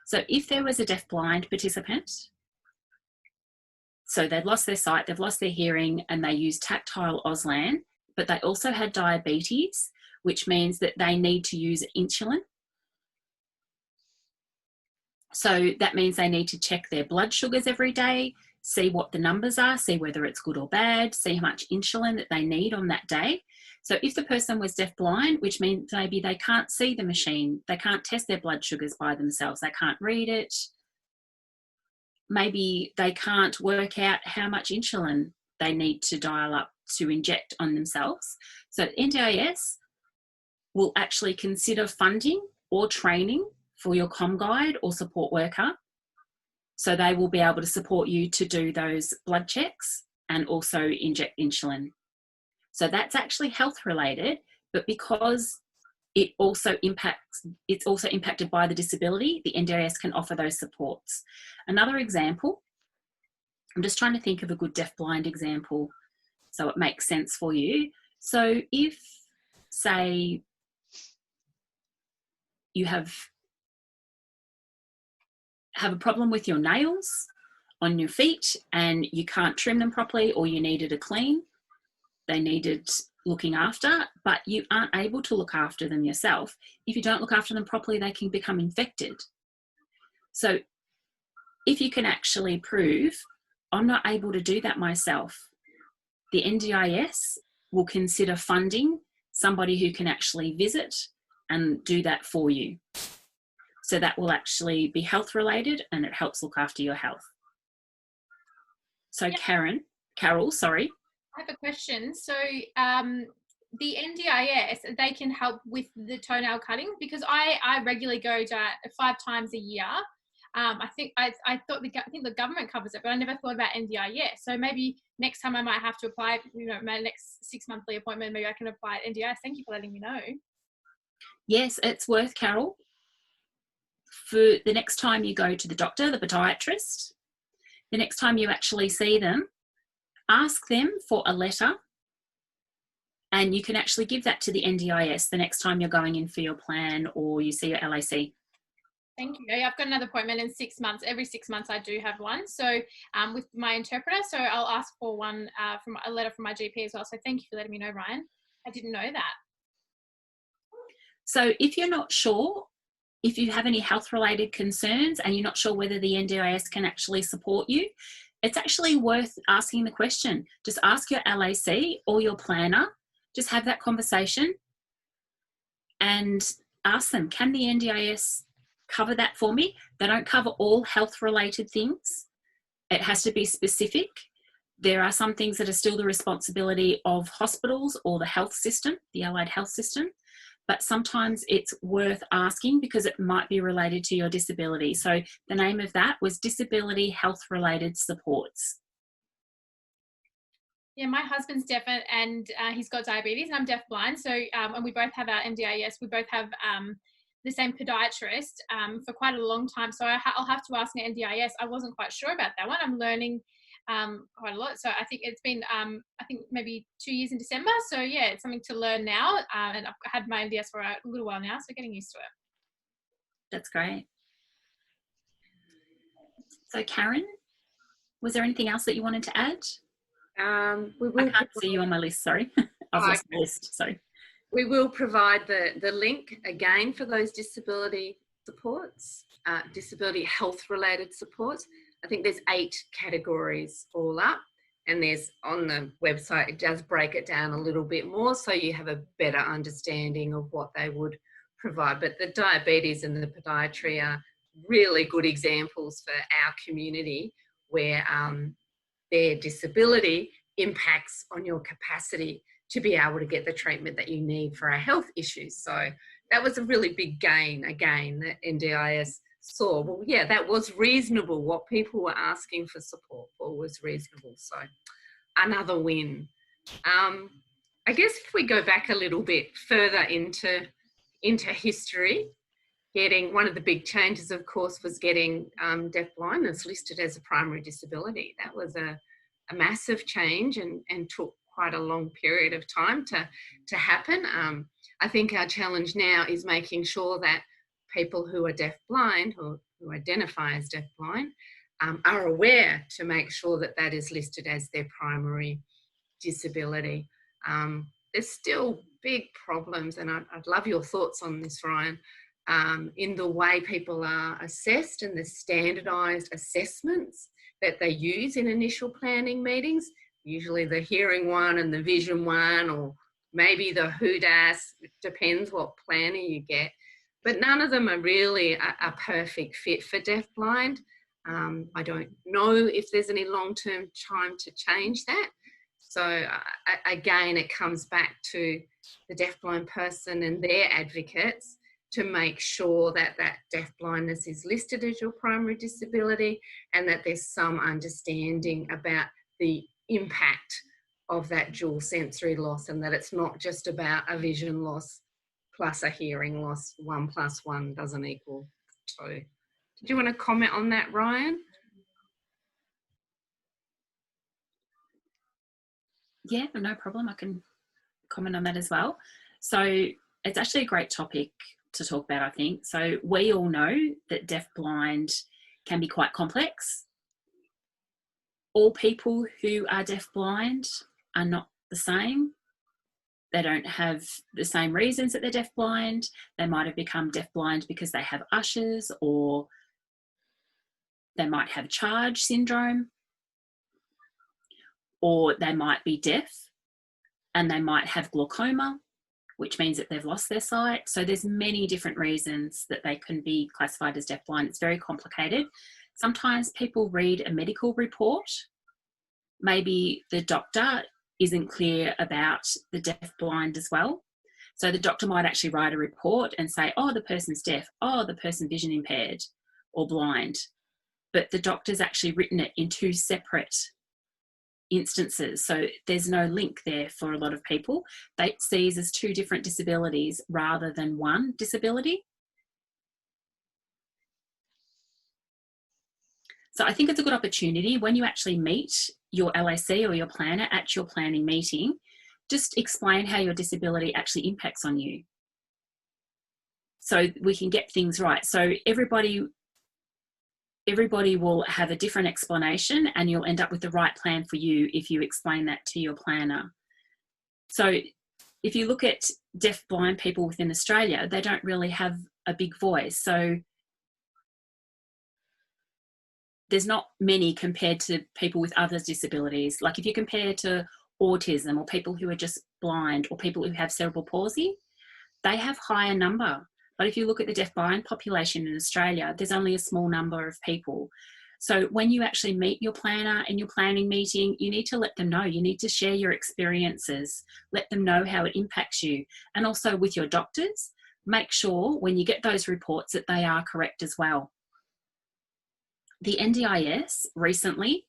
So if there was a deafblind participant, so they've lost their sight, they've lost their hearing, and they use tactile Auslan, but they also had diabetes, which means that they need to use insulin. So that means they need to check their blood sugars every day, see what the numbers are, see whether it's good or bad, see how much insulin that they need on that day. So if the person was deafblind, which means maybe they can't see the machine, they can't test their blood sugars by themselves, they can't read it, maybe they can't work out how much insulin they need to dial up to inject on themselves. So NDIS will actually consider funding or training for your comm guide or support worker. So they will be able to support you to do those blood checks and also inject insulin. So that's actually health related, but because it's also impacted by the disability, the NDIS can offer those supports. Another example, I'm just trying to think of a good deafblind example so it makes sense for you. So if, say, you have a problem with your nails on your feet and you can't trim them properly, or you needed a clean, they needed looking after, but you aren't able to look after them yourself. If you don't look after them properly, they can become infected. So if you can actually prove, I'm not able to do that myself, the NDIS will consider funding somebody who can actually visit and do that for you. So that will actually be health related and it helps look after your health. So Yep. Carol, sorry. I have a question. So the NDIS, they can help with the toenail cutting, because I regularly go to 5 times a year. I think the government covers it, but I never thought about NDIS. So maybe next time I might have to apply, my next 6-monthly appointment, maybe I can apply at NDIS. Thank you for letting me know. Yes, it's worth, Carol, for the next time you go to the doctor, the podiatrist, the next time you actually see them, ask them for a letter, and you can actually give that to the NDIS the next time you're going in for your plan or you see your LAC. Thank you. I've got another appointment in 6 months. Every 6 months I do have one. So with my interpreter, so I'll ask for one from a letter from my GP as well. So thank you for letting me know, Ryan. I didn't know that. So if you're not sure, if you have any health related concerns and you're not sure whether the NDIS can actually support you, it's actually worth asking the question. Just ask your LAC or your planner, just have that conversation and ask them, can the NDIS cover that for me? They don't cover all health related things. It has to be specific. There are some things that are still the responsibility of hospitals or the health system, the allied health system, but sometimes it's worth asking because it might be related to your disability. So the name of that was Disability Health Related Supports. Yeah, my husband's deaf and he's got diabetes, and I'm deafblind. So, and we both have our NDIS. We both have the same podiatrist for quite a long time. So I'll have to ask an NDIS. I wasn't quite sure about that one. I'm learning quite a lot. So I think it's been, I think maybe 2 years in December. So yeah, it's something to learn now. And I've had my NDIS for a little while now, so getting used to it. That's great. So Karen, was there anything else that you wanted to add? I can't see you on my list, sorry. I've lost the list, sorry. We will provide the link again for those disability supports, disability health related supports. I think there's 8 categories all up, and there's on the website, it does break it down a little bit more so you have a better understanding of what they would provide. But the diabetes and the podiatry are really good examples for our community where their disability impacts on your capacity to be able to get the treatment that you need for our health issues. So that was a really big gain, again, that NDIS saw. Well, yeah, that was reasonable. What people were asking for support for was reasonable. So another win. I guess if we go back a little bit further into history, one of the big changes, of course, was getting deaf blindness listed as a primary disability. That was a massive change and took quite a long period of time to happen. I think our challenge now is making sure that people who are deaf-blind or who identify as deaf-blind are aware to make sure that that is listed as their primary disability. There's still big problems, and I'd love your thoughts on this, Ryan, in the way people are assessed and the standardised assessments that they use in initial planning meetings, usually the hearing one and the vision one, or maybe the HUDAS, it depends what planner you get. But none of them are really a perfect fit for deafblind. I don't know if there's any long-term time to change that. So again, it comes back to the deafblind person and their advocates to make sure that that deafblindness is listed as your primary disability and that there's some understanding about the impact of that dual sensory loss, and that it's not just about a vision loss plus a hearing loss. 1 + 1 doesn't equal 2. Did you want to comment on that, Ryan? Yeah, no problem. I can comment on that as well. So it's actually a great topic, to talk about, I think. So we all know that deafblind can be quite complex. All people who are deafblind are not the same. They don't have the same reasons that they're deafblind. They might have become deafblind because they have ushers, or they might have charge syndrome, or they might be deaf and they might have glaucoma, which means that they've lost their sight. So there's many different reasons that they can be classified as deafblind. It's very complicated. Sometimes people read a medical report. Maybe the doctor isn't clear about the deafblind as well. So the doctor might actually write a report and say, oh, the person's deaf, oh, the person's vision impaired or blind. But the doctor's actually written it in two separate instances. So there's no link there for a lot of people. They see it as two different disabilities rather than one disability. So I think it's a good opportunity when you actually meet your LAC or your planner at your planning meeting, just explain how your disability actually impacts on you, so we can get things right. So everybody will have a different explanation, and you'll end up with the right plan for you if you explain that to your planner. So if you look at deaf-blind people within Australia, they don't really have a big voice. So there's not many compared to people with other disabilities. Like if you compare to autism or people who are just blind or people who have cerebral palsy, they have higher number. But if you look at the deaf-blind population in Australia, there's only a small number of people. So when you actually meet your planner in your planning meeting, you need to let them know. You need to share your experiences, let them know how it impacts you. And also with your doctors, make sure when you get those reports that they are correct as well. The NDIS recently,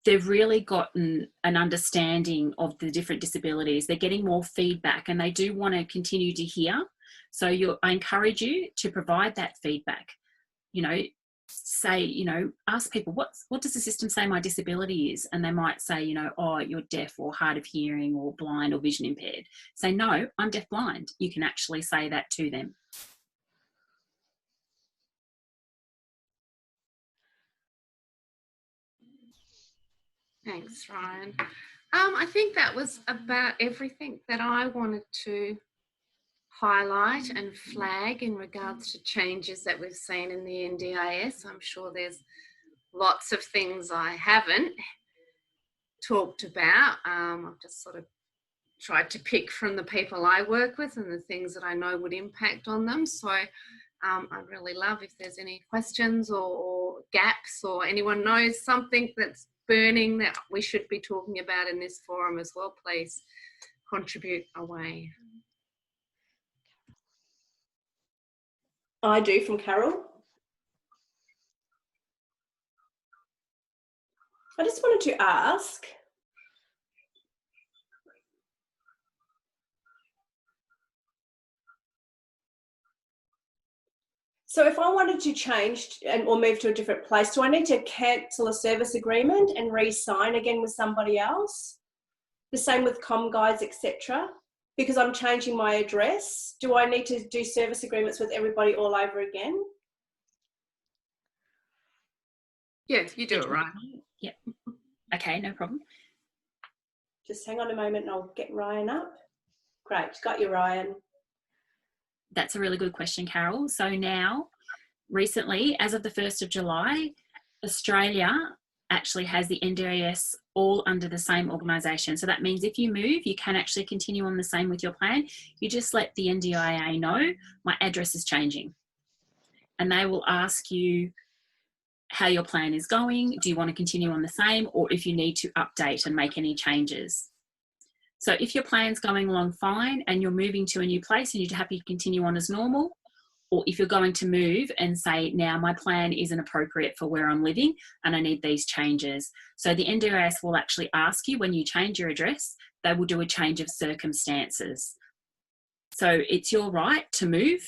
they've really gotten an understanding of the different disabilities. They're getting more feedback, and they do want to continue to hear. So I encourage you to provide that feedback. You know, say, you know, ask people, what does the system say my disability is? And they might say, you know, oh, you're deaf or hard of hearing or blind or vision impaired. Say, no, I'm deaf-blind. You can actually say that to them. Thanks, Ryan. I think that was about everything that I wanted to highlight and flag in regards to changes that we've seen in the NDIS. I'm sure there's lots of things I haven't talked about. I've just sort of tried to pick from the people I work with and the things that I know would impact on them. So I'd really love if there's any questions or gaps, or anyone knows something that's burning that we should be talking about in this forum as well, please contribute away. I do, from Carol. I just wanted to ask, so if I wanted to change or move to a different place, do I need to cancel a service agreement and re-sign again with somebody else? The same with comm guides, etc. Because I'm changing my address. Do I need to do service agreements with everybody all over again? Yes, you do it, right? Yeah. Okay, no problem. Just hang on a moment and I'll get Ryan up. Great, got you, Ryan. That's a really good question, Carol. So now, recently, as of the 1st of July, Australia actually has the NDIS all under the same organisation. So that means if you move, you can actually continue on the same with your plan. You just let the NDIA know, my address is changing. And they will ask you how your plan is going. Do you want to continue on the same, or if you need to update and make any changes? So if your plan's going along fine and you're moving to a new place and you're happy to continue on as normal, or if you're going to move and say, now my plan isn't appropriate for where I'm living and I need these changes. So the NDIS will actually ask you when you change your address, they will do a change of circumstances. So it's your right to move.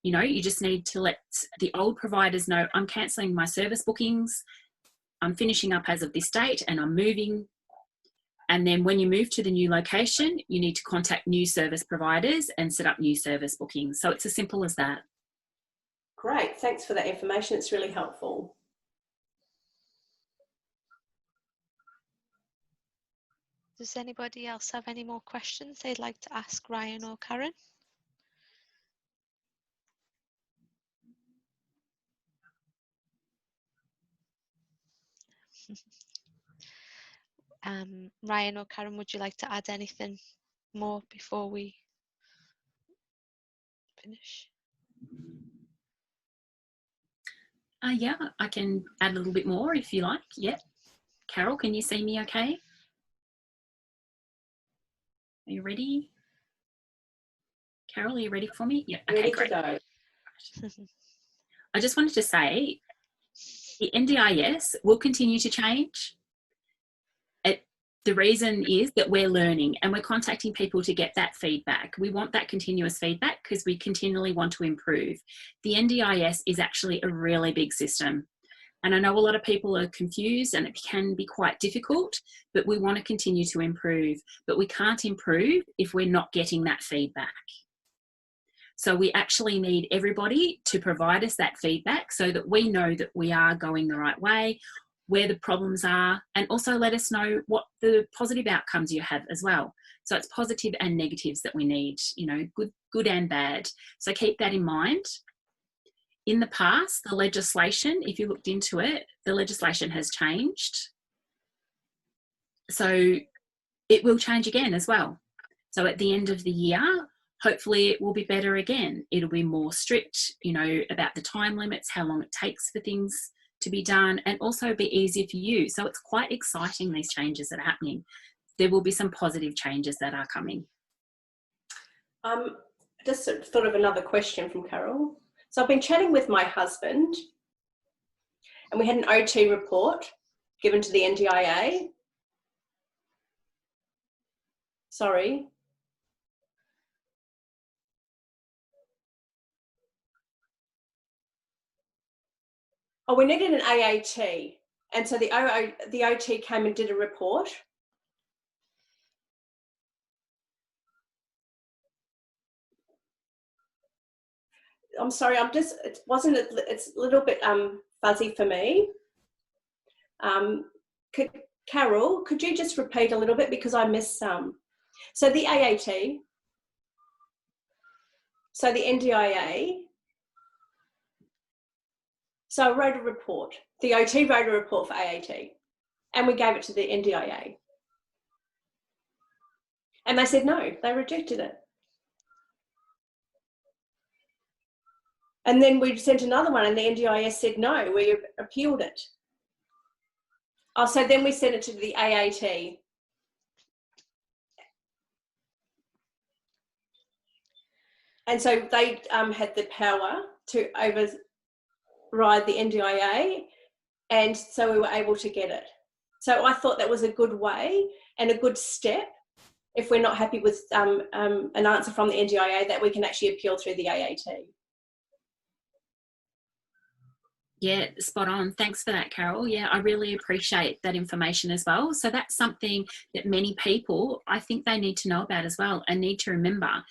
You know, you just need to let the old providers know, I'm cancelling my service bookings, I'm finishing up as of this date and I'm moving. And then when you move to the new location, you need to contact new service providers and set up new service bookings. So it's as simple as that. Great, thanks for that information. It's really helpful. Does anybody else have any more questions they'd like to ask Ryan or Karen? Ryan or Karen, would you like to add anything more before we finish? Yeah, I can add a little bit more if you like. Yeah. Carol, can you see me okay? Are you ready? Carol, are you ready for me? Yeah, okay, Ready great. to go. I just wanted to say the NDIS will continue to change. The reason is that we're learning and we're contacting people to get that feedback. We want that continuous feedback because we continually want to improve. The NDIS is actually a really big system. And I know a lot of people are confused and it can be quite difficult, but we want to continue to improve. But we can't improve if we're not getting that feedback. So we actually need everybody to provide us that feedback so that we know that we are going the right way, where the problems are, and also let us know what the positive outcomes you have as well. So it's positive and negatives that we need, you know, good and bad. So keep that in mind. In the past, the legislation, if you looked into it, the legislation has changed. So it will change again as well. So at the end of the year, hopefully it will be better again. It'll be more strict, you know, about the time limits, how long it takes for things to be done, and also be easier for you. So it's quite exciting, these changes that are happening. There will be some positive changes that are coming. Just thought of another question from Carol. So I've been chatting with my husband and we had an OT report given to the NDIA. Sorry. Oh, we needed an AAT. And so the OT came and did a report. I'm sorry, it's a little bit fuzzy for me. Carol, could you just repeat a little bit because I missed some? So the AAT, so the NDIA, so I wrote a report. The OT wrote a report for AAT and we gave it to the NDIA. And they said no, they rejected it. And then we sent another one and the NDIS said no, we appealed it. Oh, so then we sent it to the AAT. And so they had the power to override the NDIA, and so we were able to get it. So I thought that was a good way and a good step if we're not happy with an answer from the NDIA, that we can actually appeal through the AAT. Yeah, spot on. Thanks for that, Carol. Yeah, I really appreciate that information as well. So that's something that many people, I think they need to know about as well and need to remember.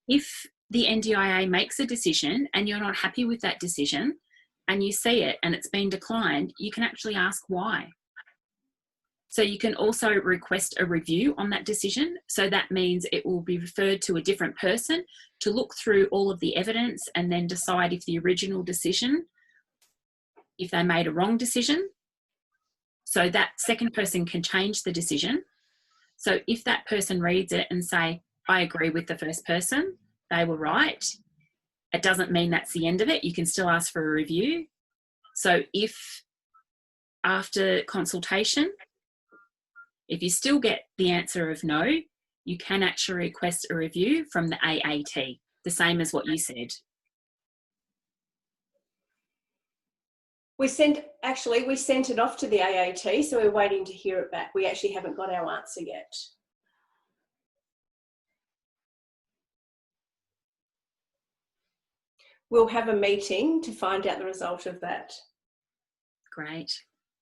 If the NDIA makes a decision and you're not happy with that decision and you see it and it's been declined, you can actually ask why. So you can also request a review on that decision. So that means it will be referred to a different person to look through all of the evidence and then decide if the original decision, if they made a wrong decision. So that second person can change the decision. So if that person reads it and say, I agree with the first person, they were right, it doesn't mean that's the end of it. You can still ask for a review. So if after consultation, if you still get the answer of no, you can actually request a review from the AAT, the same as what you said. We sent it off to the AAT, so we're waiting to hear it back. We actually haven't got our answer yet. We'll have a meeting to find out the result of that. Great,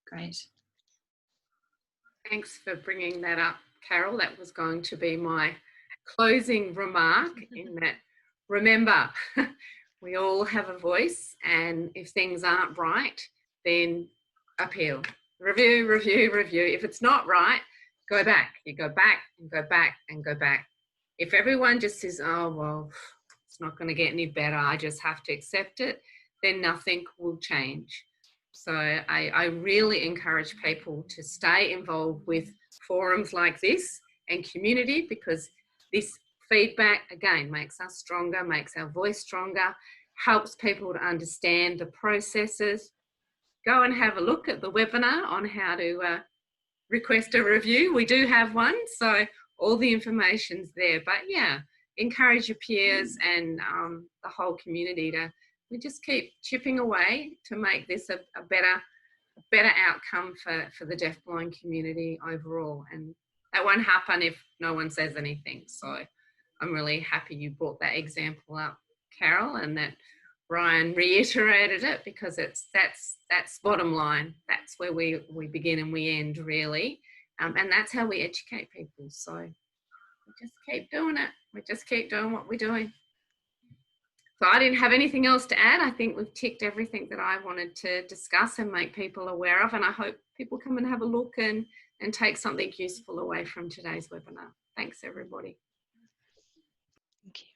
great. Thanks for bringing that up, Carol. That was going to be my closing remark, in that, remember, we all have a voice, and if things aren't right, then appeal. Review, review, review. If it's not right, go back. You go back and go back and go back. If everyone just says, oh, well, it's not going to get any better, I just have to accept it, then nothing will change. So I really encourage people to stay involved with forums like this and community, because this feedback, again, makes us stronger, makes our voice stronger, helps people to understand the processes. Go and have a look at the webinar on how to request a review. We do have one, so all the information's there. But yeah, encourage your peers and the whole community to, we just keep chipping away to make this a better outcome for the deafblind community overall. And that won't happen if no one says anything. So I'm really happy you brought that example up, Carol, and that Ryan reiterated it, because that's bottom line. That's where we begin and we end, really. And that's how we educate people. So we just keep doing it. We just keep doing what we're doing. So I didn't have anything else to add. I think we've ticked everything that I wanted to discuss and make people aware of. And I hope people come and have a look and take something useful away from today's webinar. Thanks, everybody. Thank you.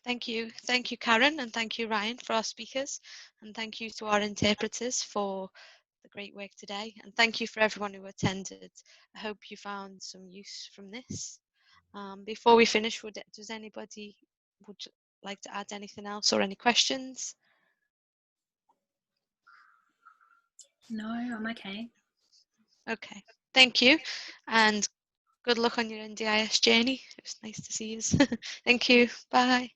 Thank you. Thank you, Karen, and thank you, Ryan, for our speakers. And thank you to our interpreters for the great work today. And thank you for everyone who attended. I hope you found some use from this. Before we finish, does anybody would like to add anything else or any questions? No, I'm okay. Okay, thank you, and good luck on your NDIS journey. It was nice to see you. Thank you. Bye.